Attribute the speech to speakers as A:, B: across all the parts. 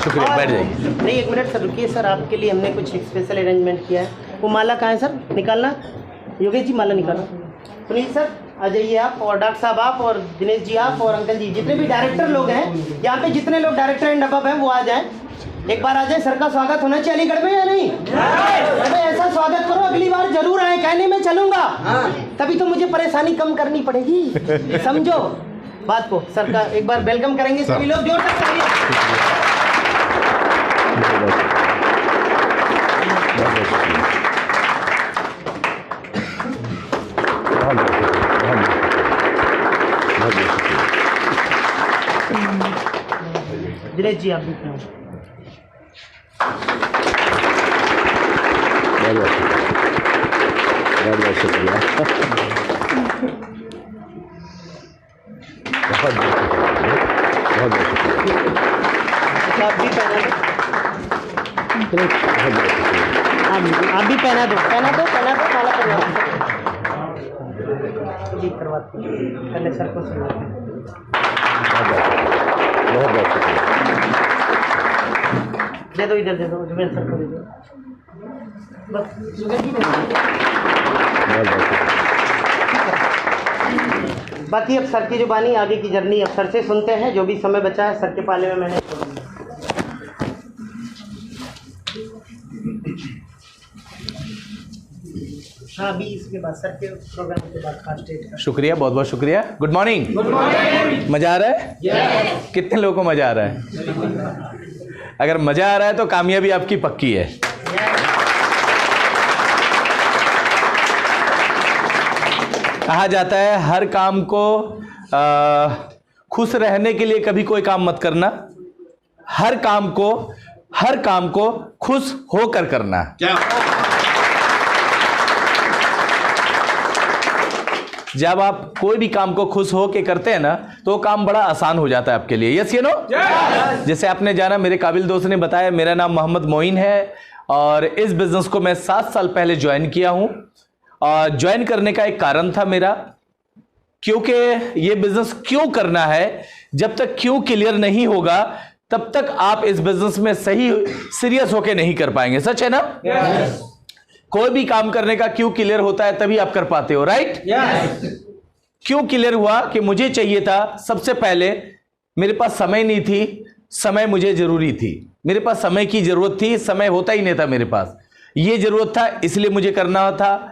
A: शुक्रिया, बैठ जाइए।
B: नहीं, एक मिनट सर रुकिए सर, आपके लिए हमने कुछ स्पेशल अरेंजमेंट किया है। वो माला कहाँ है सर, निकालना। योगेश जी माला निकालो। सुनील सर आ जाइए आप, और डॉक्टर साहब आप, और दिनेश जी आप, और अंकल जी, जितने भी डायरेक्टर लोग हैं यहाँ पे, जितने लोग डायरेक्टर एंड अबव हैं वो आ जाएं। एक बार आ जाए। सर का स्वागत होना चाहिए अलीगढ़ में या नहीं? अरे ऐसा स्वागत करो अगली बार जरूर आए, कहने में चलूंगा। तभी तो मुझे परेशानी कम करनी पड़ेगी, समझो बात को। सर का एक बार वेलकम करेंगे सभी लोग, जोर से करिए। दिनेश जी आप भी
C: बहुत शुक्रिया।
B: आप भी पहना दो, माला करवाते हैं पहले सर को सुनाते हैं।
C: बहुत शुक्रिया।
B: दे दो, इधर दे दो, जुबेर सर को दे दो बस। बाकी अब सर की जो बानी, आगे की जर्नी अब सर से सुनते हैं। जो भी समय बचा है सर के पाले में मैंने हाँ अभी इसके बाद सर के प्रोग्राम के बाद फास्ट एड का।
A: शुक्रिया, बहुत बहुत शुक्रिया। Good morning. मजा आ रहा है? कितने लोगों को मजा आ रहा है? अगर मजा आ रहा है तो कामयाबी आपकी पक्की है। कहा जाता है हर काम को खुश रहने के लिए कभी कोई काम मत करना, हर काम को खुश होकर करना। क्या? जब आप कोई भी काम को खुश होकर करते हैं ना तो वो काम बड़ा आसान हो जाता है आपके लिए। यस या नो? जैसे आपने जाना, मेरे काबिल दोस्त ने बताया, मेरा नाम मोहम्मद मोइन है और इस बिजनेस को मैं 7 साल पहले ज्वाइन किया हूं। और ज्वाइन करने का एक कारण था मेरा, क्योंकि ये बिजनेस क्यों करना है, जब तक क्यों क्लियर नहीं होगा तब तक आप इस बिजनेस में सही सीरियस होके नहीं कर पाएंगे। सच है ना? कोई भी काम करने का क्यों क्लियर होता है तभी आप कर पाते हो, राइट? क्यों क्लियर हुआ कि मुझे चाहिए था, सबसे पहले मेरे पास समय नहीं थी, समय मुझे जरूरी थी। मेरे पास समय की जरूरत थी, समय होता ही नहीं था मेरे पास। ये जरूरत था इसलिए मुझे करना था।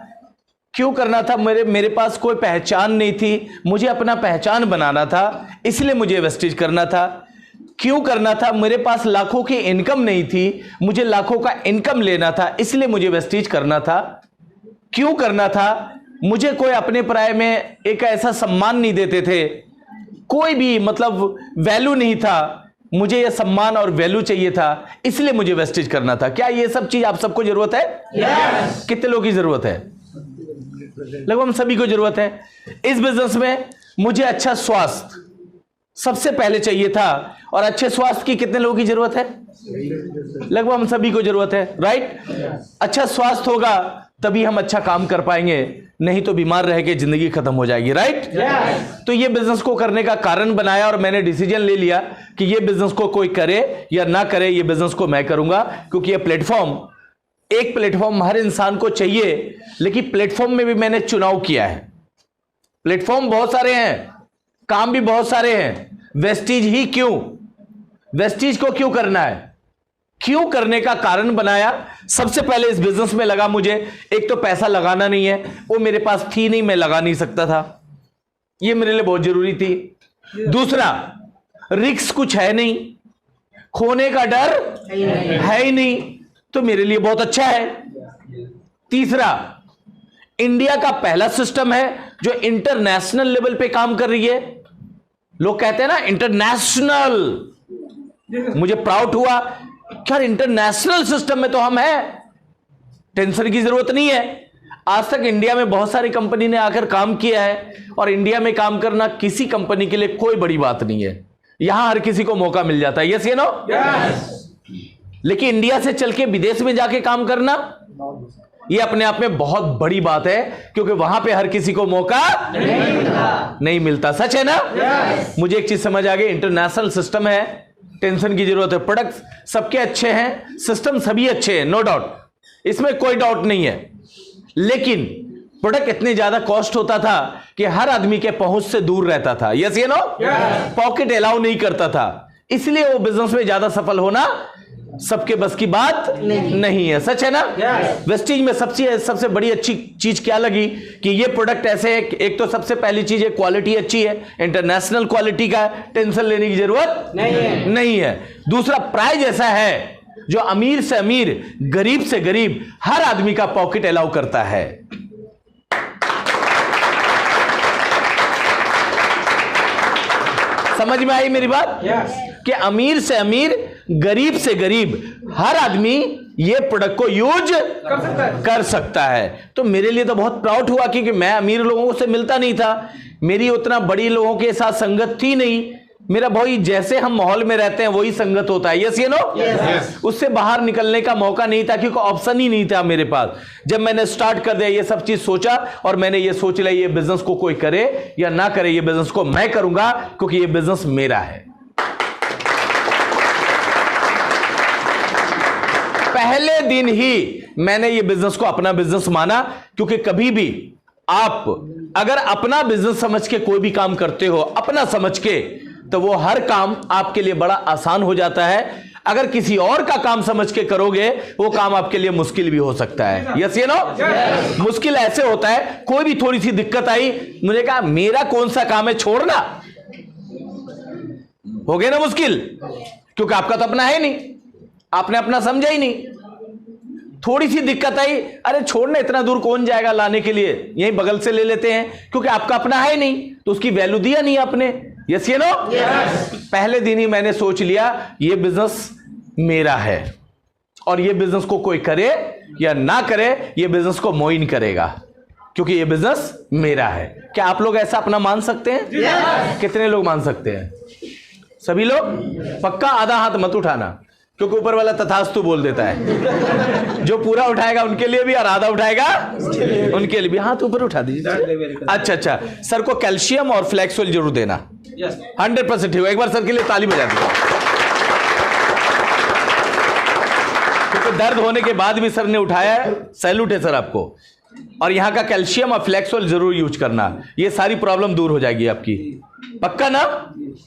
A: क्यों करना था? मेरे पास कोई पहचान नहीं थी, मुझे अपना पहचान बनाना था, इसलिए मुझे वेस्टेज करना था। क्यों करना था? मेरे पास लाखों की इनकम नहीं थी, मुझे लाखों का इनकम लेना था, इसलिए मुझे वेस्टेज करना था। क्यों करना था? मुझे कोई अपने पराये में एक ऐसा सम्मान नहीं देते थे, कोई भी मतलब वैल्यू नहीं था, मुझे यह सम्मान और वैल्यू चाहिए था, इसलिए मुझे वेस्टेज करना था। क्या ये सब चीज आप सबको जरूरत है? कितने लोगों की जरूरत है? लगभग हम सभी को जरूरत है। इस बिजनेस में मुझे अच्छा स्वास्थ्य सबसे पहले चाहिए था, और अच्छे स्वास्थ्य की कितने लोगों की जरूरत है? लगभग हम सभी को जरूरत है, राइट? अच्छा स्वास्थ्य होगा तभी हम अच्छा काम कर पाएंगे, नहीं तो बीमार रह के जिंदगी खत्म हो जाएगी, राइट? तो ये बिजनेस को करने का कारण बनाया और मैंने डिसीजन ले लिया कि ये बिजनेस को कोई करे या ना करे, ये बिजनेस को मैं करूंगा, क्योंकि ये प्लेटफॉर्म, एक प्लेटफॉर्म हर इंसान को चाहिए, लेकिन प्लेटफॉर्म में भी मैंने चुनाव किया है। प्लेटफॉर्म बहुत सारे हैं, काम भी बहुत सारे हैं, वेस्टीज ही क्यों? वेस्टीज को क्यों करना है? क्यों करने का कारण बनाया। सबसे पहले इस बिजनेस में लगा मुझे, एक तो पैसा लगाना नहीं है, वो मेरे पास थी नहीं, मैं लगा नहीं सकता था, ये मेरे लिए बहुत जरूरी थी। दूसरा, रिस्क कुछ है नहीं, खोने का डर है ही नहीं, तो मेरे लिए बहुत अच्छा है। तीसरा, इंडिया का पहला सिस्टम है जो इंटरनेशनल लेवल पे काम कर रही है। लोग कहते हैं ना इंटरनेशनल, मुझे प्राउड हुआ क्या इंटरनेशनल सिस्टम में तो हम हैं, टेंशन की जरूरत नहीं है। आज तक इंडिया में बहुत सारी कंपनी ने आकर काम किया है, और इंडिया में काम करना किसी कंपनी के लिए कोई बड़ी बात नहीं है, यहां हर किसी को मौका मिल जाता है। यस या नो? लेकिन इंडिया से चल के विदेश में जाके काम करना, ये अपने आप में बहुत बड़ी बात है, क्योंकि वहां पे हर किसी को मौका नहीं मिलता। सच है ना? मुझे एक चीज समझ आ गई, इंटरनेशनल सिस्टम है, टेंशन की जरूरत है। प्रोडक्ट सबके अच्छे हैं, सिस्टम सभी अच्छे हैं, नो डाउट, इसमें कोई डाउट नहीं है। लेकिन प्रोडक्ट इतने ज्यादा कॉस्ट होता था कि हर आदमी के पहुंच से दूर रहता था। यस ये नो, पॉकेट अलाउ नहीं करता था, इसलिए वो बिजनेस में ज्यादा सफल होना सबके बस की बात नहीं है। सच है ना? वेस्टीज में सबसे बड़ी अच्छी चीज क्या लगी कि ये प्रोडक्ट ऐसे है, एक तो सबसे पहली चीज है क्वालिटी अच्छी है, इंटरनेशनल क्वालिटी का, टेंशन लेने की जरूरत नहीं है। दूसरा, प्राइस ऐसा है जो अमीर से अमीर, गरीब से गरीब हर आदमी का पॉकेट अलाउ करता है। समझ में आई मेरी बात? कि अमीर से अमीर, गरीब से गरीब हर आदमी ये प्रोडक्ट को यूज कर सकता है। तो मेरे लिए तो बहुत प्राउड हुआ, क्योंकि मैं अमीर लोगों से मिलता नहीं था, मेरी उतना बड़ी लोगों के साथ संगत थी नहीं। मेरा भाई जैसे हम माहौल में रहते हैं वही संगत होता है। यस ये नो, उससे बाहर निकलने का मौका नहीं था, क्योंकि ऑप्शन ही नहीं था मेरे पास। जब मैंने स्टार्ट कर दिया, ये सब चीज सोचा, और मैंने ये सोच लिया ये बिजनेस को कोई करे या ना करे, ये बिजनेस को मैं करूंगा, क्योंकि ये बिजनेस मेरा है। पहले दिन ही मैंने ये बिजनेस को अपना बिजनेस माना, क्योंकि कभी भी आप अगर अपना बिजनेस समझ के कोई भी काम करते हो, अपना समझ के, तो वो हर काम आपके लिए बड़ा आसान हो जाता है। अगर किसी और का काम समझ के करोगे, वो काम आपके लिए मुश्किल भी हो सकता है। यस ये नो, मुश्किल ऐसे होता है, कोई भी थोड़ी सी दिक्कत आई, मुझे कहा मेरा कौन सा काम है, छोड़ना, हो गया ना मुश्किल, क्योंकि आपका तो अपना है नहीं, आपने अपना समझा ही नहीं। थोड़ी सी दिक्कत आई, अरे छोड़ना, इतना दूर कौन जाएगा लाने के लिए, यहीं बगल से ले लेते हैं, क्योंकि आपका अपना है नहीं, तो उसकी वैल्यू दिया नहीं आपने। यस ये नो, पहले दिन ही मैंने सोच लिया ये बिजनेस मेरा है, और ये बिजनेस को कोई करे या ना करे, ये बिजनेस को मोइन करेगा, क्योंकि ये बिजनेस मेरा है। क्या आप लोग ऐसा अपना मान सकते हैं? कितने लोग मान सकते हैं? सभी लोग? पक्का? आधा हाथ मत उठाना, क्योंकि ऊपर वाला तथास्तु बोल देता है। जो पूरा उठाएगा उनके लिए भी, और आधा उठाएगा उनके लिए भी। हाथ ऊपर उठा दीजिए। अच्छा, सर को कैल्शियम और फ्लैक्सोल जरूर देना। 100% हो। एक बार सर के लिए ताली बजा दीजिए, क्योंकि दर्द होने के बाद भी सर ने उठाया है, सैल्यूट है सर आपको। और यहां का कैल्शियम और फ्लैक्सोल जरूर यूज करना, ये सारी प्रॉब्लम दूर हो जाएगी आपकी। पक्का ना?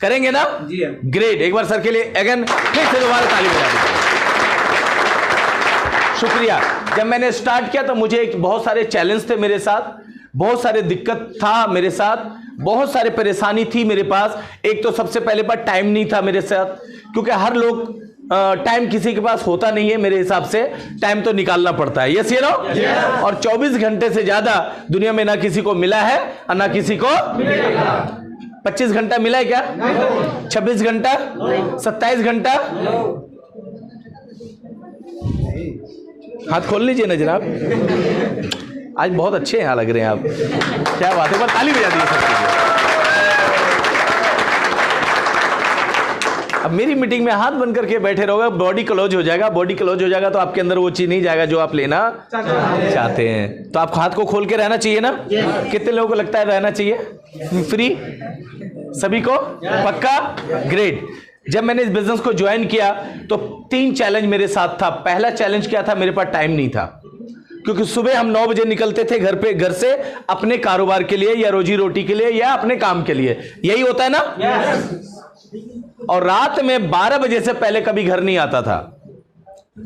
A: करेंगे ना? ग्रेट। एक बार सर के लिए अगेन फिर से दोबारा ताली बजा दीजिए। शुक्रिया। जब मैंने स्टार्ट किया तो मुझे बहुत सारे चैलेंज थे मेरे साथ, बहुत सारे दिक्कत था मेरे साथ, बहुत सारे परेशानी थी मेरे पास। एक तो सबसे पहले बार टाइम नहीं था मेरे साथ, क्योंकि हर लोग टाइम किसी के पास होता नहीं है। मेरे हिसाब से टाइम तो निकालना पड़ता है। यस ये नो। और 24 घंटे से ज्यादा दुनिया में ना किसी को मिला है और ना किसी को मिलेगा। 25 घंटा मिला है क्या? 26 घंटा? 27 घंटा? हाथ खोल लीजिए ना जनाब। आज बहुत अच्छे यहाँ लग रहे हैं आप, क्या बात है। पर ताली बजा दीजिए सबके लिए। अब मेरी मीटिंग में हाथ बंद करके बैठे रहोगे, बॉडी क्लोज हो जाएगा। बॉडी क्लोज हो जाएगा तो आपके अंदर वो चीज नहीं जाएगा जो आप लेना चाहते हैं। तो आप हाथ को खोल के रहना चाहिए ना। कितने लोगों को लगता है रहना चाहिए फ्री? सभी को? पक्का? ग्रेट। जब मैंने इस बिजनेस को ज्वाइन किया तो 3 चैलेंज मेरे साथ था। पहला चैलेंज क्या था? मेरे पास टाइम नहीं था, क्योंकि सुबह हम 9 बजे निकलते थे घर से अपने कारोबार के लिए या रोजी रोटी के लिए या अपने काम के लिए, यही होता है ना। और रात में 12 बजे से पहले कभी घर नहीं आता था।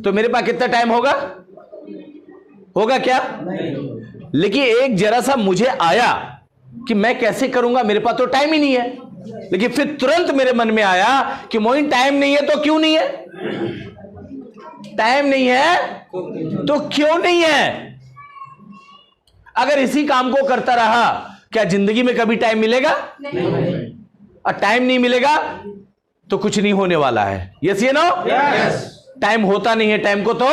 A: तो मेरे पास कितना टाइम होगा क्या? लेकिन एक जरा सा मुझे आया कि मैं कैसे करूंगा, मेरे पास तो टाइम ही नहीं है। लेकिन फिर तुरंत मेरे मन में आया कि मोइन टाइम नहीं है तो क्यों नहीं है? टाइम नहीं है तो क्यों नहीं है? अगर इसी काम को करता रहा, क्या जिंदगी में कभी टाइम मिलेगा? और टाइम नहीं मिलेगा तो कुछ नहीं होने वाला है। यस ये नो। टाइम होता नहीं है, टाइम को तो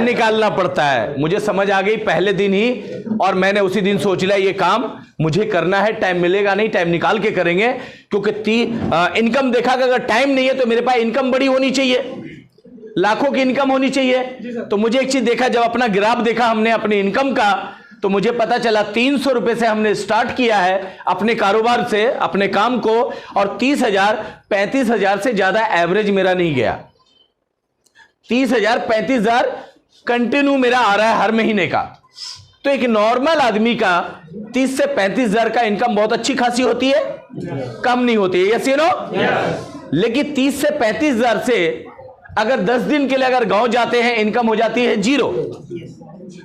A: निकालना पड़ता है। मुझे समझ आ गई पहले दिन ही, और मैंने उसी दिन सोच लिया ये काम मुझे करना है। टाइम मिलेगा नहीं, टाइम निकाल के करेंगे, क्योंकि इनकम देखा कि अगर टाइम नहीं है तो मेरे पास इनकम बड़ी होनी चाहिए। लाखों की इनकम होनी चाहिए। तो मुझे एक चीज देखा, जब अपना ग्राफ देखा हमने अपनी इनकम का, तो मुझे पता चला 300 रुपए से हमने स्टार्ट किया है अपने कारोबार से, अपने काम को, और 30,000 35,000 से ज्यादा एवरेज मेरा नहीं गया। 30,000 35,000 कंटिन्यू मेरा आ रहा है हर महीने का। तो एक नॉर्मल आदमी का 30 से 35,000 का इनकम बहुत अच्छी खासी होती है, कम नहीं होती है, यस यू नो। लेकिन 30 से 35,000 से अगर 10 दिन के लिए अगर गांव जाते हैं, इनकम हो जाती है 0।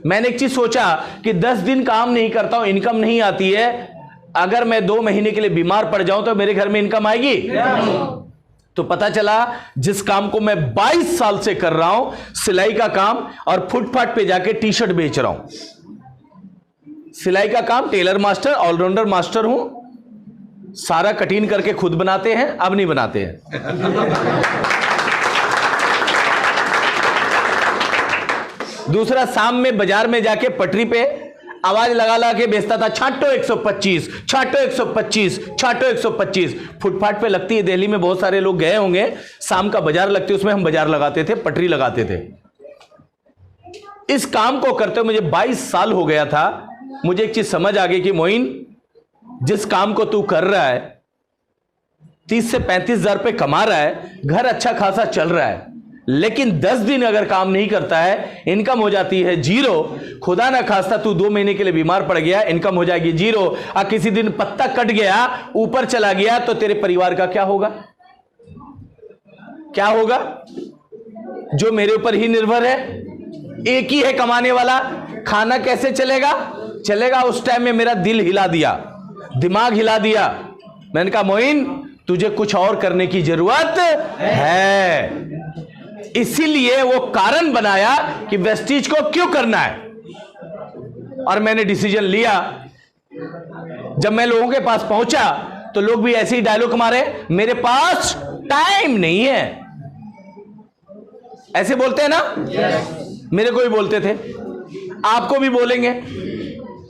A: मैंने एक चीज सोचा कि 10 दिन काम नहीं करता हूं, इनकम नहीं आती है, अगर मैं 2 महीने के लिए बीमार पड़ जाऊं तो मेरे घर में इनकम आएगी? तो पता चला जिस काम को मैं 22 साल से कर रहा हूं, सिलाई का काम, और फुटपाथ पे जाके टी शर्ट बेच रहा हूं। सिलाई का काम, टेलर मास्टर, ऑलराउंडर मास्टर हूं, सारा कटिंग करके खुद बनाते हैं, अब नहीं बनाते हैं। दूसरा, शाम में बाजार में जाके पटरी पे आवाज लगा लगा के बेचता था, छाटो 125, छाटो 125, छाटो 125। फुटपाथ पे लगती है, दिल्ली में बहुत सारे लोग गए होंगे, शाम का बाजार लगती है, उसमें हम बाजार लगाते थे, पटरी लगाते थे। इस काम को करते हुए मुझे 22 साल हो गया था। मुझे एक चीज समझ आ गई कि मोइन, जिस काम को तू कर रहा है, 30 से 35,000 रुपए कमा रहा है, घर अच्छा खासा चल रहा है, लेकिन 10 दिन अगर काम नहीं करता है, इनकम हो जाती है 0। खुदा ना खास्ता तू 2 महीने के लिए बीमार पड़ गया, इनकम हो जाएगी 0। और किसी दिन पत्ता कट गया, ऊपर चला गया, तो तेरे परिवार का क्या होगा? क्या होगा? जो मेरे ऊपर ही निर्भर है, एक ही है कमाने वाला, खाना कैसे चलेगा? चलेगा। उस टाइम में मेरा दिल हिला दिया, दिमाग हिला दिया। मैंने कहा मोइन, तुझे कुछ और करने की जरूरत है। इसीलिए वो कारण बनाया कि वेस्टीज को क्यों करना है, और मैंने डिसीजन लिया। जब मैं लोगों के पास पहुंचा तो लोग भी ऐसे ही डायलॉग मारे, मेरे पास टाइम नहीं है। ऐसे बोलते हैं ना? मेरे को भी बोलते थे, आपको भी बोलेंगे।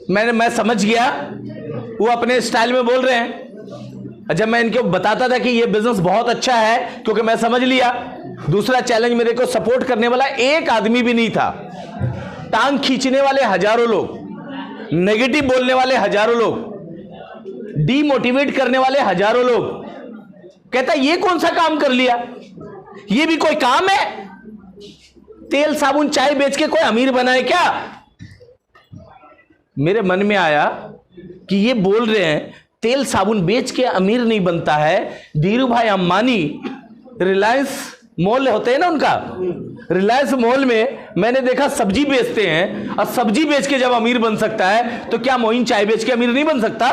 A: मैं समझ गया वो अपने स्टाइल में बोल रहे हैं। जब मैं इनको बताता था कि ये बिजनेस बहुत अच्छा है, क्योंकि मैं समझ लिया। दूसरा चैलेंज, मेरे को सपोर्ट करने वाला एक आदमी भी नहीं था। टांग खींचने वाले हजारों लोग, नेगेटिव बोलने वाले हजारों लोग, डीमोटिवेट करने वाले हजारों लोग। कहता ये कौन सा काम कर लिया, ये भी कोई काम है? तेल साबुन चाय बेच के कोई अमीर बना है क्या? मेरे मन में आया कि ये बोल रहे हैं तेल साबुन बेच के अमीर नहीं बनता है। धीरू भाई अंबानी, रिलायंस मॉल होते हैं ना उनका, रिलायंस मॉल में मैंने देखा सब्जी बेचते हैं, और सब्जी बेच के जब अमीर बन सकता है, तो क्या मोइन चाय बेच के अमीर नहीं बन सकता?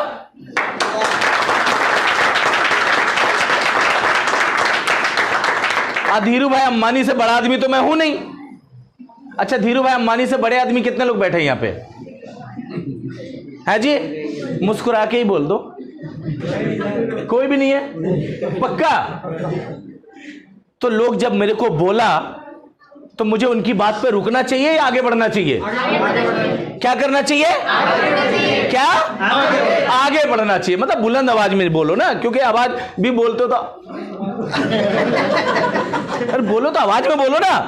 A: धीरू भाई अंबानी से बड़ा आदमी तो मैं हूं नहीं। अच्छा, धीरू भाई अंबानी से बड़े आदमी कितने लोग बैठे हैं यहां पे? है जी? मुस्कुरा के ही बोल दो, कोई भी नहीं है, पक्का? तो लोग जब मेरे को बोला, तो मुझे उनकी बात पे रुकना चाहिए या आगे बढ़ना चाहिए? क्या करना चाहिए? क्या? आगे बढ़ना चाहिए। मतलब बुलंद आवाज में बोलो ना, क्योंकि आवाज भी बोलते हो तो अरे बोलो तो आवाज में बोलो ना।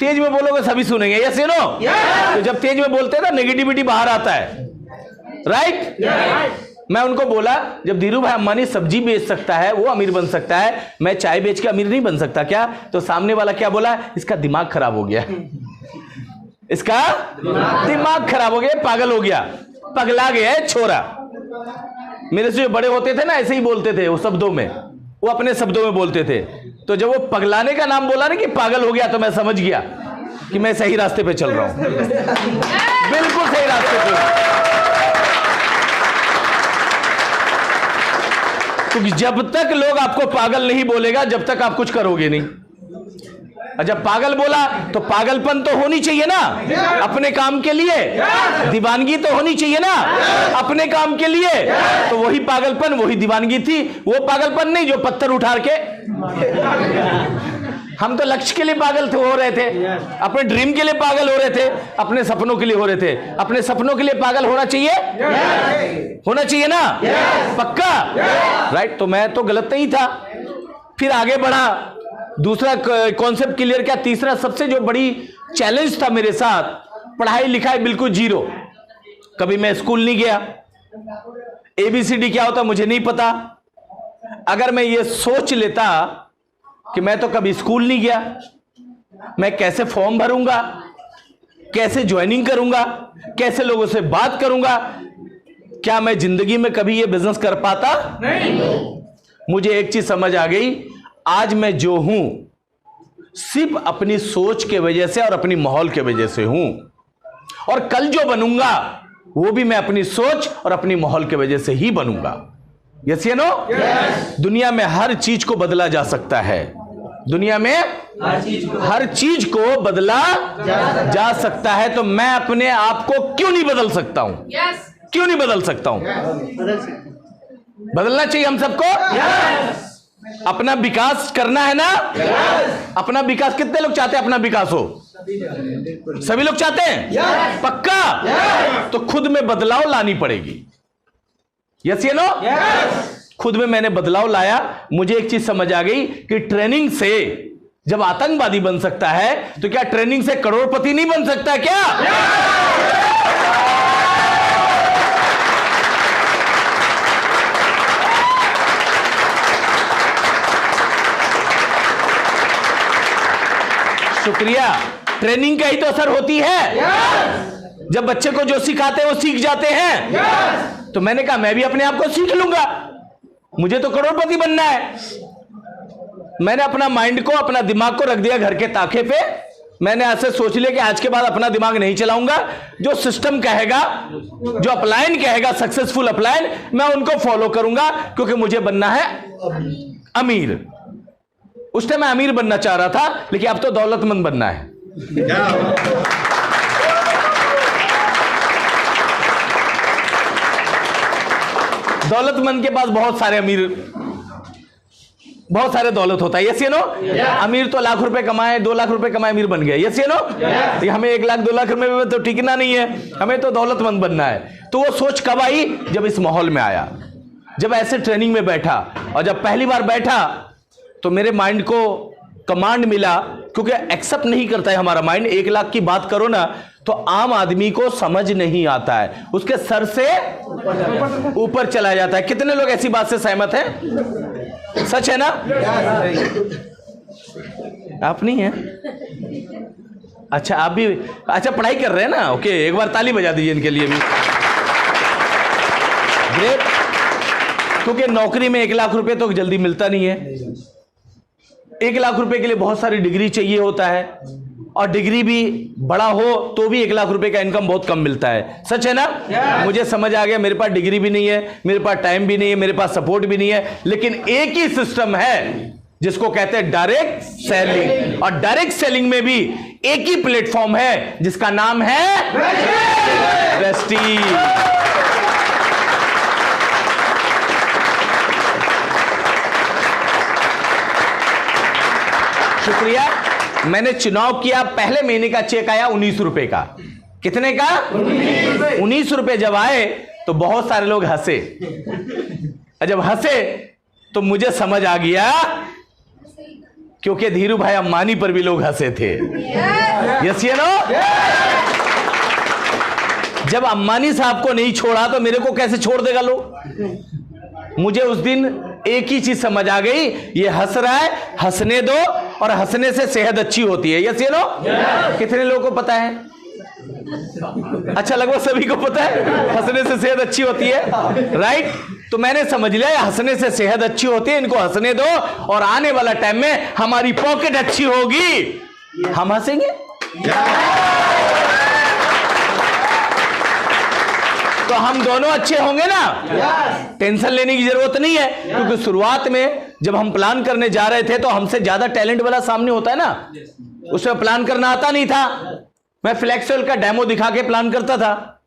A: तेज में बोलोगे सभी सुनेंगे, यस यू नो। तो जब तेज में बोलते हैं ना, नेगेटिविटी बाहर आता है, राइट? मैं उनको बोला, जब धीरू भाई अंबानी सब्जी बेच सकता है, वो अमीर बन सकता है, मैं चाय बेच के अमीर नहीं बन सकता क्या? तो सामने वाला क्या बोला? इसका दिमाग खराब हो गया, इसका दिमाग खराब हो गया, पागल हो गया, पगला गया है छोरा। मेरे से जो बड़े होते थे ना, ऐसे ही बोलते थे वो शब्दों में, वो अपने शब्दों में बोलते थे। तो जब वो पगलाने का नाम बोला ना कि पागल हो गया, तो मैं समझ गया कि मैं सही रास्ते पे चल रहा हूं, बिल्कुल सही रास्ते पे। क्योंकि जब तक लोग आपको पागल नहीं बोलेगा, जब तक आप कुछ करोगे नहीं। और जब पागल बोला तो पागलपन तो होनी चाहिए ना अपने काम के लिए, दीवानगी तो होनी चाहिए ना अपने काम के लिए। तो वही पागलपन, वही दीवानगी थी। वो पागलपन नहीं जो पत्थर उठा के, हम तो लक्ष्य के लिए पागल हो रहे थे, अपने ड्रीम के लिए पागल हो रहे थे, अपने सपनों के लिए हो रहे थे। अपने सपनों के लिए पागल होना चाहिए, होना चाहिए ना, पक्का, राइट? तो मैं तो गलत नहीं था। फिर आगे बढ़ा, दूसरा कॉन्सेप्ट क्लियर किया। तीसरा सबसे जो बड़ी चैलेंज था मेरे साथ, पढ़ाई लिखाई बिल्कुल जीरो, कभी मैं स्कूल नहीं गया, ABCD क्या होता मुझे नहीं पता। अगर मैं ये सोच लेता कि मैं तो कभी स्कूल नहीं गया, मैं कैसे फॉर्म भरूंगा, कैसे ज्वाइनिंग करूंगा, कैसे लोगों से बात करूंगा, क्या मैं जिंदगी में कभी ये बिजनेस कर पाता? नहीं। मुझे एक चीज समझ आ गई, आज मैं जो हूं सिर्फ अपनी सोच के वजह से और अपनी माहौल के वजह से हूं, और कल जो बनूंगा वो भी मैं अपनी सोच और अपनी माहौल के वजह से ही बनूंगा। यस या नो? दुनिया में हर चीज को बदला जा सकता है, दुनिया में हर चीज को बदला जा सकता है। तो मैं अपने आप को क्यों नहीं बदल सकता हूं? क्यों नहीं बदल सकता हूं? बदलना चाहिए हम सबको। अपना विकास करना है ना? अपना विकास कितने लोग चाहते हैं अपना विकास हो? सभी लोग चाहते हैं? पक्का? तो खुद में बदलाव लानी पड़ेगी। यस या नो? खुद में मैंने बदलाव लाया। मुझे एक चीज समझ आ गई कि ट्रेनिंग से जब आतंकवादी बन सकता है तो क्या ट्रेनिंग से करोड़पति नहीं बन सकता क्या? शुक्रिया। ट्रेनिंग का ही तो असर होती है। जब बच्चे को जो सिखाते हैं वो सीख जाते हैं। तो मैंने कहा मैं भी अपने आप को सीख लूंगा, मुझे तो करोड़पति बनना है। मैंने अपना माइंड को, अपना दिमाग को रख दिया घर के ताखे पे। मैंने ऐसे सोच लिया कि आज के बाद अपना दिमाग नहीं चलाऊंगा, जो सिस्टम कहेगा, जो अपलाइन कहेगा, सक्सेसफुल अपलाइन, मैं उनको फॉलो करूंगा, क्योंकि मुझे बनना है अमीर। उस टाइम मैं अमीर बनना चाह रहा था, लेकिन अब तो दौलतमंद बनना है। दौलतमंद के पास बहुत सारे अमीर, बहुत सारे दौलत होता है। यस या नो? अमीर तो लाख रुपए कमाए, 2 लाख रुपए कमाए, अमीर बन गया। यस या नो? हमें 1 लाख 2 लाख रुपए में तो टिकना नहीं है, हमें तो दौलतमंद बनना है। तो वो सोच कब आई? जब इस माहौल में आया, जब ऐसे ट्रेनिंग में बैठा। और जब पहली बार बैठा तो मेरे माइंड को कमांड मिला, क्योंकि एक्सेप्ट नहीं करता है हमारा माइंड। 1 लाख की बात करो ना तो आम आदमी को समझ नहीं आता है, उसके सर से ऊपर चला जाता है। कितने लोग ऐसी बात से सहमत हैं? सच है ना? आप नहीं है? अच्छा, आप भी अच्छा पढ़ाई कर रहे हैं ना? ओके, एक बार ताली बजा दीजिए इनके लिए भी। ग्रेट। क्योंकि नौकरी में 1 लाख रुपए तो जल्दी मिलता नहीं है। 1 लाख रुपए के लिए बहुत सारी डिग्री चाहिए होता है, और डिग्री भी बड़ा हो तो भी 1 लाख रुपए का इनकम बहुत कम मिलता है। सच है ना? मुझे समझ आ गया, मेरे पास डिग्री भी नहीं है, मेरे पास टाइम भी नहीं है, मेरे पास सपोर्ट भी नहीं है, लेकिन एक ही सिस्टम है जिसको कहते हैं डायरेक्ट सेलिंग। और डायरेक्ट सेलिंग में भी एक ही प्लेटफॉर्म है जिसका नाम है प्रेस्टीज। शुक्रिया। मैंने चुनाव किया, पहले महीने का चेक आया 19 रुपए का। कितने का? 19 रुपए जब आए तो बहुत सारे लोग हंसे। जब हंसे तो मुझे समझ आ गया, क्योंकि धीरू भाई अंबानी पर भी लोग हंसे थे। यस या नो? जब अंबानी साहब को नहीं छोड़ा तो मेरे को कैसे छोड़ देगा लोग? मुझे उस दिन एक ही चीज समझ आ गई, ये हंस रहा है, हंसने दो, और हंसने से सेहत अच्छी होती है। यस या नो? कितने लोगों को पता है? अच्छा, लगभग सभी को पता है हंसने से सेहत अच्छी होती है, राइट? तो मैंने समझ लिया हंसने से सेहत अच्छी होती है, इनको हंसने दो, और आने वाला टाइम में हमारी पॉकेट अच्छी होगी, हम हंसेंगे। तो हम दोनों अच्छे होंगे ना? टेंशन लेने की जरूरत नहीं है, क्योंकि शुरुआत में जब हम प्लान करने जा रहे थे तो हमसे ज्यादा टैलेंट वाला सामने होता है ना, उसमें प्लान करना आता नहीं था। मैं फ्लेक्सोल का डेमो दिखा के प्लान करता था।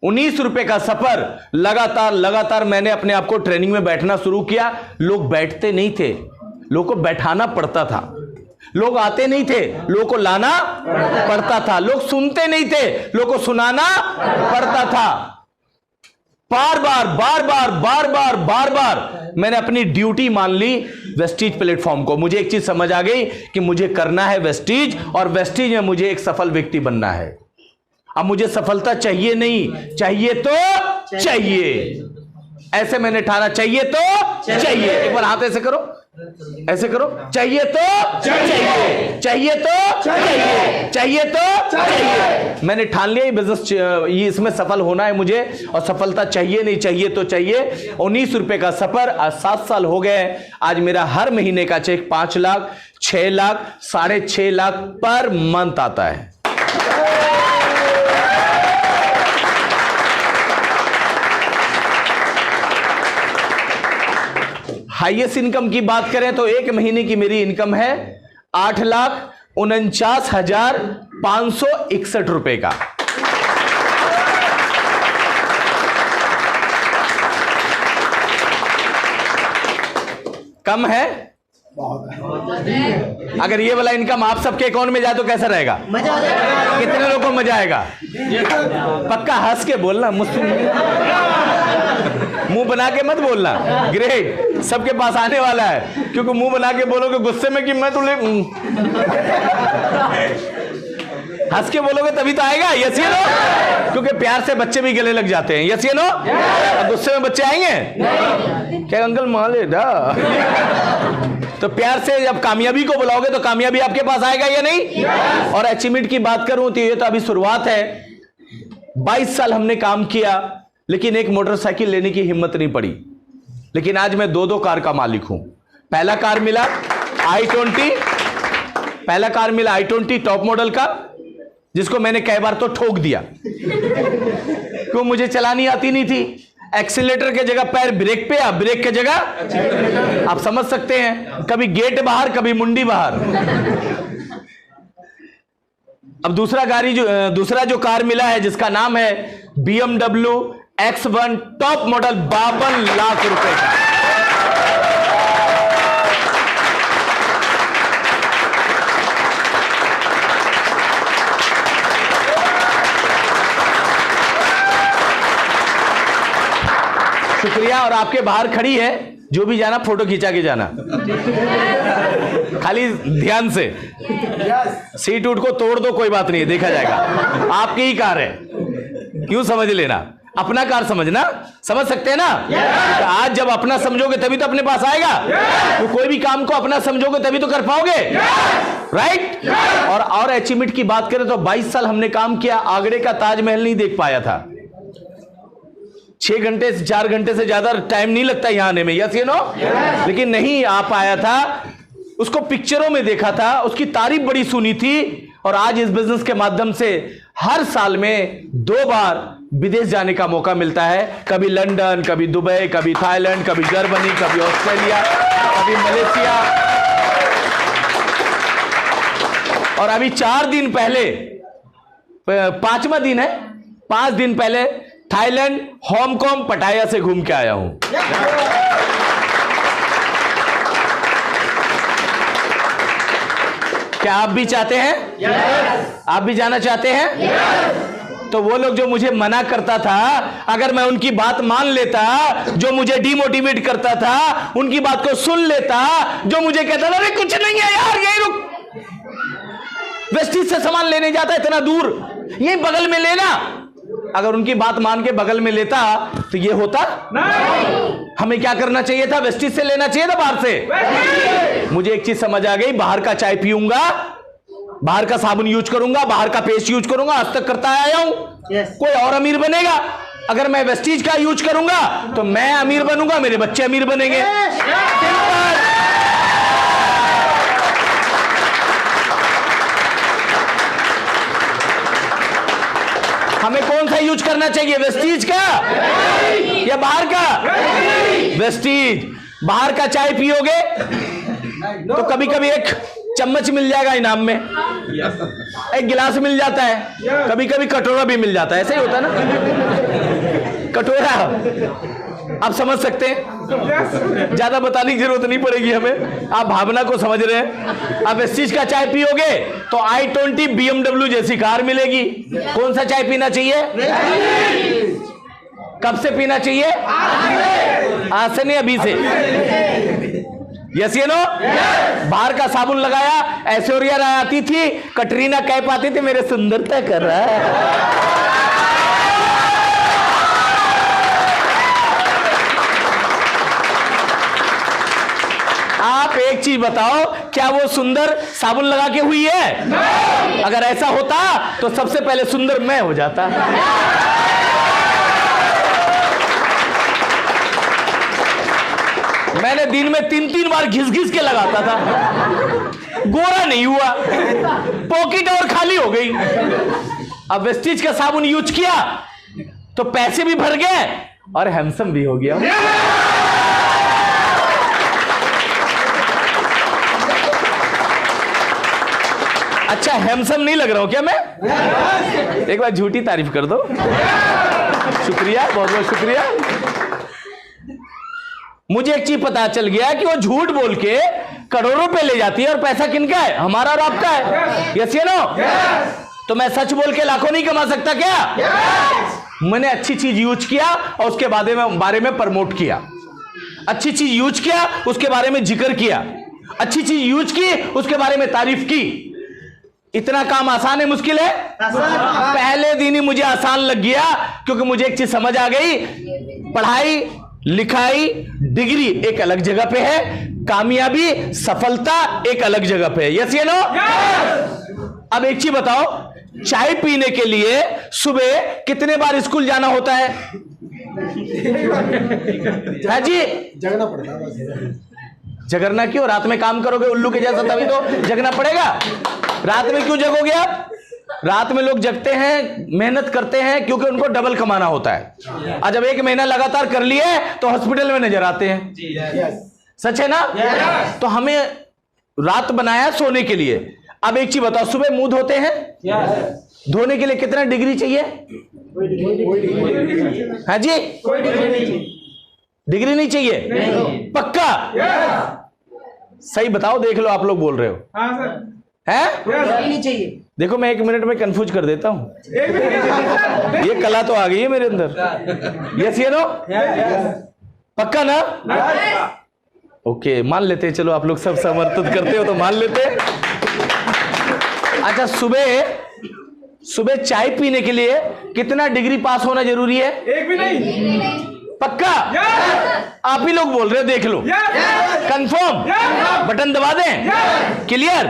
A: 19 रुपए का सफर, लगातार मैंने अपने आप को ट्रेनिंग में बैठना शुरू किया। लोग बैठते नहीं थे, लोगों को बैठाना पड़ता था। लोग आते नहीं थे, लोगों को लाना पड़ता था। लोग सुनते नहीं थे, लोगों को सुनाना पड़ता था। बार बार मैंने अपनी ड्यूटी मान ली वेस्टीज प्लेटफॉर्म को। मुझे एक चीज समझ आ गई कि मुझे करना है वेस्टीज, और वेस्टीज में मुझे एक सफल व्यक्ति बनना है। अब मुझे सफलता चाहिए नहीं, चाहिए तो चाहिए। ऐसे मैंने ठाना, चाहिए तो चाहिए। एक बार हाथ ऐसे करो, ऐसे करो, चाहिए तो चाहिए, चाहिए तो चाहिए, चाहिए तो चाहिए। मैंने ठान लिया ये बिजनेस, ये इसमें सफल होना है मुझे, और सफलता चाहिए नहीं, चाहिए तो चाहिए। 19 रुपए का सफर, आज 7 साल हो गए। आज मेरा हर महीने का check 5 lakh, 6 lakh, 6.5 lakh per month आता है। हाईएस्ट इनकम की बात करें तो एक महीने की मेरी इनकम है 8,49,561 रुपए का। कम है? अगर ये वाला इनकम आप सबके अकाउंट में जाए तो कैसा रहेगा?
B: मजा आ जाएगा।
A: कितने लोगों को मजा आएगा? पक्का हंस के बोलना, मुंह बना के मत बोलना। ग्रेट, सबके पास आने वाला है, क्योंकि मुंह बना के बोलोगे गुस्से में कि मैं तुझे, हंस के बोलोगे तभी तो आएगा। यस या नो? क्योंकि प्यार से बच्चे भी गले लग जाते हैं। यस या नो? गुस्से में बच्चे आएंगे क्या? अंकल मान ले दा। तो प्यार से जब कामयाबी को बुलाओगे तो कामयाबी आपके पास आएगा या नहीं? और अचीवमेंट की बात करूं तो ये तो अभी शुरुआत है। 22 साल हमने काम किया, लेकिन एक मोटरसाइकिल लेने की हिम्मत नहीं पड़ी। लेकिन आज मैं 2 कार का मालिक हूं। पहला कार मिला i20 टॉप मॉडल का, जिसको मैंने कई बार तो ठोक दिया, क्यों? मुझे चलानी आती नहीं थी। एक्सीलेटर के जगह पैर ब्रेक पे, अब ब्रेक के जगह, आप समझ सकते हैं, कभी गेट बाहर, कभी मुंडी बाहर। अब दूसरा जो कार मिला है, जिसका नाम है BMW X1 top model, 52 lakh रुपए का। शुक्रिया। और आपके बाहर खड़ी है, जो भी जाना फोटो खींचा के जाना, खाली ध्यान से। सीट उठ को तोड़ दो, कोई बात नहीं है, देखा जाएगा। आपकी ही कार है, क्यों समझ लेना, अपना कार समझना, समझ सकते हैं ना? तो आज जब अपना समझोगे तभी तो अपने पास आएगा। तो कोई भी काम को अपना समझोगे तभी तो कर पाओगे, राइट? और अचीवमेंट की बात करें तो 22 साल हमने काम किया। आगरे का ताजमहल नहीं देख पाया था। 6 घंटे से 4 घंटे से ज्यादा टाइम नहीं लगता यहां आने में। यस या नो? लेकिन नहीं आ पाया था। उसको पिक्चरों में देखा था, उसकी तारीफ बड़ी सुनी थी। और आज इस बिजनेस के माध्यम से हर साल में 2 बार विदेश जाने का मौका मिलता है। कभी लंदन, कभी दुबई, कभी थाईलैंड, कभी जर्मनी, कभी ऑस्ट्रेलिया, कभी मलेशिया। और अभी 4 दिन पहले, 5वां दिन है, 5 दिन पहले थाईलैंड, हांगकांग, पटाया से घूम के आया हूं। क्या आप भी चाहते हैं? आप भी जाना चाहते हैं? तो वो लोग जो मुझे मना करता था, अगर मैं उनकी बात मान लेता, जो मुझे डिमोटिवेट करता था, उनकी बात को सुन लेता, जो मुझे कहता था अरे कुछ नहीं है यार, यही रुक, वेस्टीज से सामान लेने जाता इतना दूर, यही बगल में लेना, अगर उनकी बात मान के बगल में लेता तो ये होता नहीं। हमें क्या करना चाहिए था? वेस्टीज से लेना चाहिए था, बाहर से। मुझे एक चीज समझ आ गई, बाहर का चाय पीऊंगा, बाहर का साबुन यूज करूंगा, बाहर का पेस्ट यूज करूंगा, आज तक करता आया हूं। कोई और अमीर बनेगा? अगर मैं वेस्टीज का यूज करूंगा तो मैं अमीर बनूंगा, मेरे बच्चे अमीर बनेंगे। हमें कौन सा यूज करना चाहिए, वेस्टीज का या बाहर का? वेस्टीज। बाहर का चाय पियोगे तो कभी कभी एक चम्मच मिल जाएगा इनाम में, एक गिलास मिल जाता है, कभी कभी कटोरा भी मिल जाता है। ऐसे ही होता है ना, कटोरा। आप समझ सकते हैं, ज्यादा बताने की जरूरत नहीं पड़ेगी हमें, आप भावना को समझ रहे हैं। आप इस चीज का चाय पियोगे तो i20 BMW जैसी कार मिलेगी। कौन सा चाय पीना चाहिए? कब से पीना चाहिए? आज से नहीं, अभी से। यस या नो? बाहर का साबुन लगाया, ऐश्वर्या राय आती थी, कटरीना कैफ आती थी, मेरे सुंदरता कर रहा है। आप एक चीज बताओ, क्या वो सुंदर साबुन लगा के हुई है? नहीं। अगर ऐसा होता तो सबसे पहले सुंदर मैं हो जाता। मैंने दिन में 3-3 बार घिस घिस के लगाता था, गोरा नहीं हुआ, पॉकेट और खाली हो गई। अब वेस्टीज का साबुन यूज किया तो पैसे भी भर गए और हैंडसम भी हो गया। अच्छा, हैंडसम नहीं लग रहा हूं क्या मैं? एक बार झूठी तारीफ कर दो। शुक्रिया, बहुत बहुत शुक्रिया। मुझे एक चीज पता चल गया कि वो झूठ बोल के करोड़ों पे ले जाती है, और पैसा किनका है? हमारा और आपका है। यस या नो? तो मैं सच बोल के लाखों नहीं कमा सकता क्या? मैंने अच्छी चीज यूज किया और उसके बारे में प्रमोट किया, अच्छी चीज यूज किया उसके बारे में जिक्र किया, अच्छी चीज यूज की उसके बारे में तारीफ की। इतना काम आसान है, मुश्किल है? पहले दिन ही मुझे आसान लग गया, क्योंकि मुझे एक चीज समझ आ गई, पढ़ाई लिखाई डिग्री एक अलग जगह पे है, कामयाबी सफलता एक अलग जगह पे है। यस या नो? अब एक चीज बताओ, चाय पीने के लिए सुबह कितने बार स्कूल जाना होता है? है जी?
D: जगना पड़ता है।
A: जगरना क्यों? रात में काम करोगे उल्लू के जैसा, तभी तो जगना पड़ेगा। रात में क्यों जगोगे आप? रात में लोग जगते हैं, मेहनत करते हैं, क्योंकि उनको डबल कमाना होता है। और जब 1 महीना लगातार कर लिए तो हॉस्पिटल में नजर आते हैं। सच है ना? तो हमें रात बनाया सोने के लिए। अब एक चीज बताओ, सुबह मुंह धोते हैं, धोने के लिए कितना डिग्री चाहिए? है जी? डिग्री नहीं चाहिए? पक्का? सही बताओ, देख लो, आप लोग बोल रहे हो है?
B: नहीं चाहिए।
A: देखो, मैं 1 मिनट में कंफ्यूज कर देता हूं। ये कला तो आ गई है मेरे अंदर। यस या नो? पक्का ना? ओके, मान लेते हैं। चलो, आप लोग सब समर्थित करते हो तो मान लेते हैं। अच्छा, सुबह चाय पीने के लिए कितना डिग्री पास होना जरूरी है?
D: 1 भी नहीं।
A: पक्का? आप ही लोग बोल रहे हो, देख लो। कंफर्म? बटन दबा दें? क्लियर?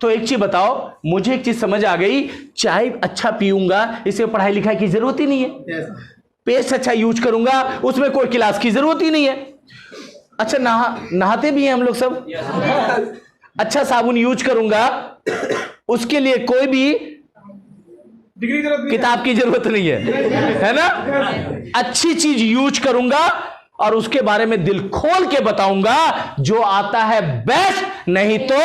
A: तो एक चीज बताओ, मुझे एक चीज समझ आ गई, चाय अच्छा पीऊंगा इसमें पढ़ाई लिखाई की जरूरत ही नहीं है। पेस्ट अच्छा यूज करूंगा उसमें कोई क्लास की जरूरत ही नहीं है। अच्छा, नहाते भी हैं हम लोग सब। अच्छा साबुन यूज करूंगा उसके लिए कोई भी
D: डिग्री
A: किताब की जरूरत नहीं है ना? अच्छी चीज यूज करूंगा और उसके बारे में दिल खोल के बताऊंगा। जो आता है बेस्ट, नहीं तो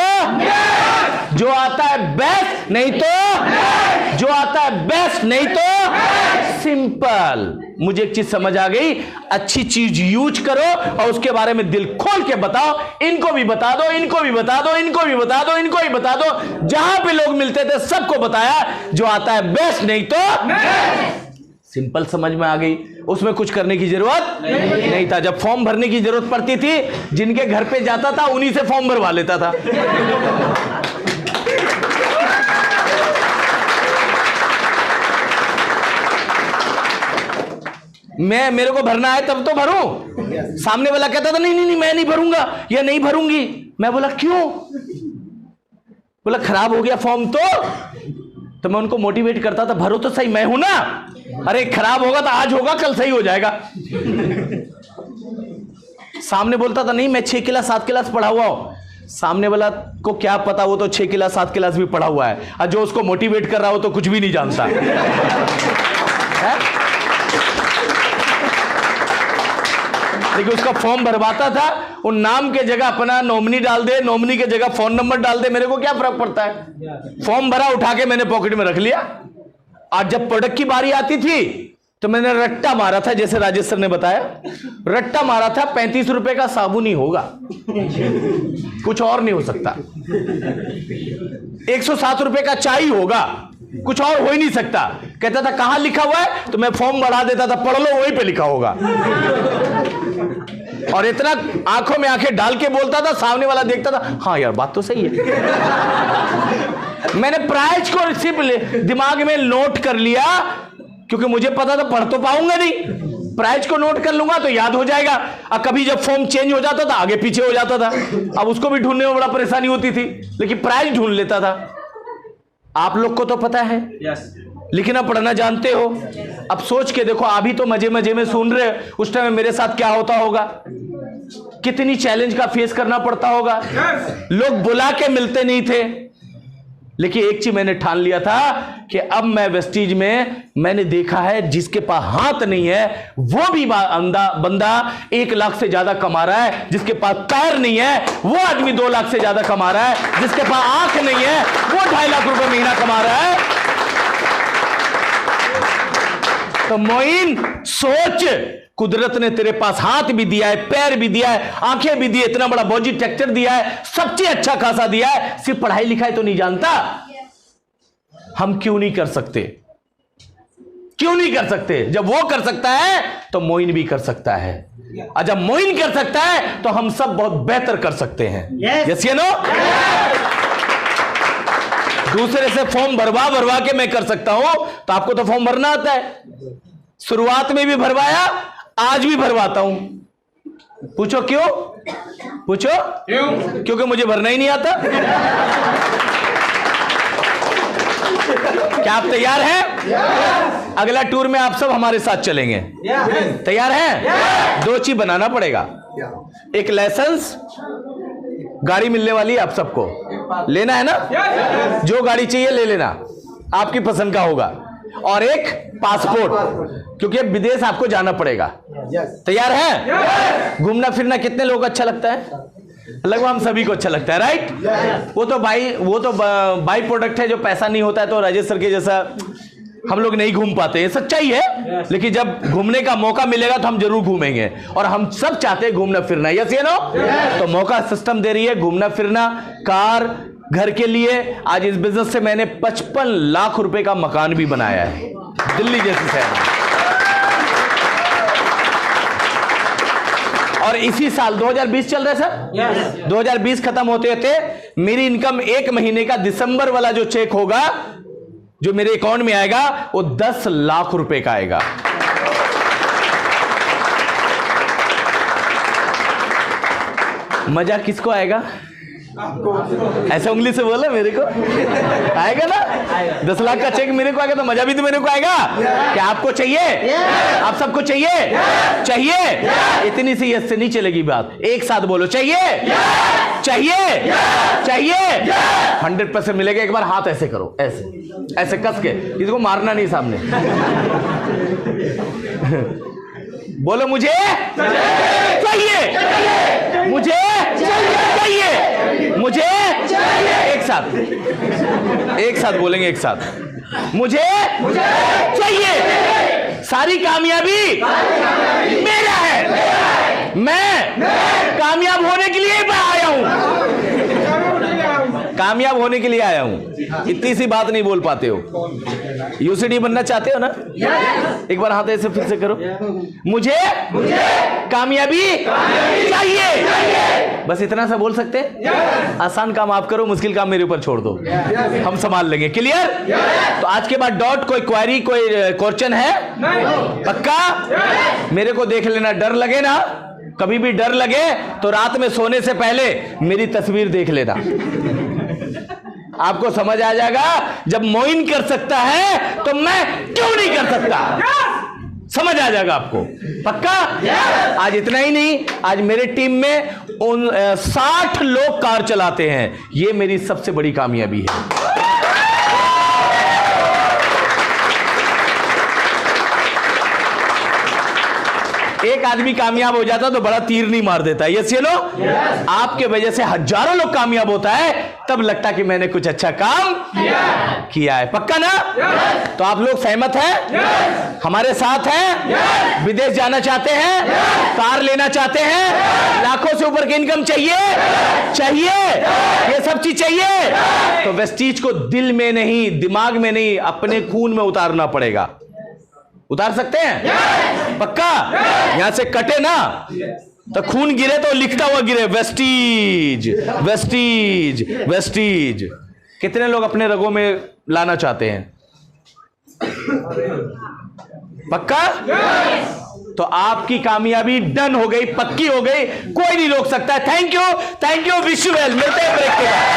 A: जो आता है बेस्ट, नहीं तो जो आता है बेस्ट, नहीं तो सिंपल। मुझे एक चीज समझ आ गई, अच्छी चीज यूज करो और उसके बारे में दिल खोल के बताओ। इनको भी बता दो, इनको भी बता दो, इनको भी बता दो, इनको भी बता दो। जहां पे लोग मिलते थे सबको बताया, जो आता है बेस्ट, नहीं तो सिंपल। समझ में आ गई? उसमें कुछ करने की जरूरत नहीं था। जब फॉर्म भरने की जरूरत पड़ती थी, जिनके घर पे जाता था उन्हीं से फॉर्म भरवा लेता था। मेरे को भरना है तब तो भरूं। सामने वाला कहता था नहीं नहीं नहीं मैं नहीं भरूंगा या नहीं भरूंगी। मैं बोला क्यों? बोला खराब हो गया फॉर्म। तो मैं उनको मोटिवेट करता था, भरो तो सही, मैं हूं ना। अरे खराब होगा तो आज होगा, कल सही हो जाएगा। सामने बोलता था नहीं मैं 6 क्लास 7 क्लास पढ़ा हुआ हूं। सामने वाला को क्या पता, वो तो 6 क्लास 7 क्लास भी पढ़ा हुआ है, और जो उसको मोटिवेट कर रहा हो तो कुछ भी नहीं जानता है? देखिए, उसका फॉर्म भरवाता था, वो नाम के जगह अपना नॉमिनी डाल दे, नॉमिनी के जगह फोन नंबर डाल दे, मेरे को क्या फर्क पड़ता है? फॉर्म भरा, उठा के मैंने पॉकेट में रख लिया। आज जब प्रोडक्ट की बारी आती थी तो मैंने रट्टा मारा था, जैसे राजेश सर ने बताया, रट्टा मारा था 35 रुपए का साबुन ही होगा, कुछ और नहीं हो सकता। 107 रुपए का चाय होगा, कुछ और हो ही नहीं सकता। कहता था कहां लिखा हुआ है, तो मैं फॉर्म बढ़ा देता था, पढ़ लो वहीं पे लिखा होगा। और इतना आंखों में आंखें डाल के बोलता था, सामने वाला देखता था, हाँ यार बात तो सही है। मैंने प्राइज को सिर्फ दिमाग में नोट कर लिया, क्योंकि मुझे पता था पढ़ तो पाऊंगा नहीं, प्राइज को नोट कर लूंगा तो याद हो जाएगा। और कभी जब फॉर्म चेंज हो जाता था, आगे पीछे हो जाता था, अब उसको भी ढूंढने में बड़ा परेशानी होती थी, लेकिन प्राइज ढूंढ लेता था। आप लोग को तो पता है, लिखना पढ़ना जानते हो। अब सोच के देखो, अभी तो मजे मजे में सुन रहे, उस टाइम मेरे साथ क्या होता होगा, कितनी चैलेंज का फेस करना पड़ता होगा। लोग बुला के मिलते नहीं थे, लेकिन एक चीज मैंने ठान लिया था कि अब मैं वेस्टीज में मैंने देखा है, जिसके पास हाथ नहीं है वो भी बंदा 1 लाख से ज्यादा कमा रहा है, जिसके पास पैर नहीं है वो आदमी 2 लाख से ज्यादा कमा रहा है, जिसके पास आंख नहीं है वो 2.5 लाख रुपए महीना कमा रहा है। तो मोइन सोच, कुदरत ने तेरे पास हाथ भी दिया है, पैर भी दिया है, आंखें भी दी है, इतना बड़ा बॉडी स्ट्रक्चर दिया है, सब चीज अच्छा खासा दिया है, सिर्फ पढ़ाई लिखाई तो नहीं जानता। हम क्यों नहीं कर सकते? क्यों नहीं कर सकते? जब वो कर सकता है तो मोइन भी कर सकता है, और जब मोइन कर सकता है तो हम सब बहुत बेहतर कर सकते हैं। यस या नो? दूसरे से फॉर्म भरवा के मैं कर सकता हूं, तो आपको तो फॉर्म भरना आता है। शुरुआत में भी भरवाया, आज भी भरवाता हूं। पूछो क्यों? पूछो क्यों? क्योंकि मुझे भरना ही नहीं आता। क्या आप तैयार हैं? अगला टूर में आप सब हमारे साथ चलेंगे। तैयार हैं? 2 चीज बनाना पड़ेगा। एक लाइसेंस, गाड़ी मिलने वाली है आप सबको, लेना है ना? जो गाड़ी चाहिए ले लेना, आपकी पसंद का होगा। और एक पासपोर्ट, क्योंकि विदेश आपको जाना पड़ेगा। तैयार है? घूमना फिरना कितने लोगों को अच्छा लगता है? लगभग हम सभी को अच्छा लगता है, राइट? वो तो बाई प्रोडक्ट है, जो पैसा नहीं होता है तो राजेश सर के जैसा हम लोग नहीं घूम पाते, ये सच्चाई है। लेकिन जब घूमने का मौका मिलेगा तो हम जरूर घूमेंगे, और हम सब चाहते हैं घूमना फिरना। यस या नो? तो मौका सिस्टम दे रही है घूमना फिरना, कार, घर के लिए। आज इस बिजनेस से मैंने 55 लाख रुपए का मकान भी बनाया है दिल्ली जैसे शहर में। और इसी साल 2020 चल रहा है सर, 2020 खत्म होते होते मेरी इनकम 1 महीने का दिसंबर वाला जो चेक होगा, जो मेरे अकाउंट में आएगा, वो 10 लाख रुपए का आएगा। मजा किसको आएगा? ऐसा उंगली से बोला मेरे को आएगा ना? 10 लाख का चेक मेरे को आएगा तो मजा भी तो मेरे को आएगा। क्या आपको चाहिए? आप सबको चाहिए? चाहिए? इतनी सी यस से नहीं चलेगी बात, एक साथ बोलो चाहिए? चाहिए? चाहिए? 100% मिलेगा। एक बार हाथ ऐसे करो, ऐसे ऐसे कस के, किसी को मारना नहीं सामने। बोलो मुझे चाहिए, मुझे चाहिए, मुझे एक साथ बोलेंगे, एक साथ मुझे चाहिए। सारी कामयाबी मेरा है, मैं कामयाब होने के लिए आया हूं, कामयाब होने के लिए आया हूं। इतनी सी बात नहीं बोल पाते हो। यूसीडी बनना चाहते हो ना? एक बार हाथ ऐसे फिर से करो, मुझे कामयाबी चाहिए। बस इतना सा बोल सकते हैं। आसान काम आप करो, मुश्किल काम मेरे ऊपर छोड़ दो, हम संभाल लेंगे। क्लियर? तो आज के बाद डॉट कोई क्वेरी, कोई क्वेश्चन है? पक्का? मेरे को देख लेना, डर लगे ना, कभी भी डर लगे तो रात में सोने से पहले मेरी तस्वीर देख लेना, आपको समझ आ जाएगा। जब मोइन कर सकता है तो मैं क्यों नहीं कर सकता, समझ आ जाएगा आपको। पक्का? आज इतना ही नहीं, आज मेरे टीम में 60 लोग कार चलाते हैं, ये मेरी सबसे बड़ी कामयाबी है। एक आदमी कामयाब हो जाता तो बड़ा तीर नहीं मार देता। यस ये लो, आपके वजह से हजारों लोग कामयाब होता है, तब लगता कि मैंने कुछ अच्छा काम किया है। पक्का ना? तो आप लोग सहमत हैं? हमारे साथ हैं? विदेश जाना चाहते हैं? कार लेना चाहते हैं? लाखों से ऊपर की इनकम चाहिए? ये सब चीज चाहिए? तो वेस्टीज को दिल में नहीं, दिमाग में नहीं, अपने खून में उतारना पड़ेगा। उतार सकते हैं? पक्का? यहां से कटे ना तो खून गिरे तो लिखता हुआ गिरे, वेस्टीज वेस्टीज वेस्टीज। कितने लोग अपने रगों में लाना चाहते हैं? पक्का? तो आपकी कामयाबी डन हो गई, पक्की हो गई, कोई नहीं रोक सकता है। Thank you, wish you well. मिलते हैं ब्रेक के बाद।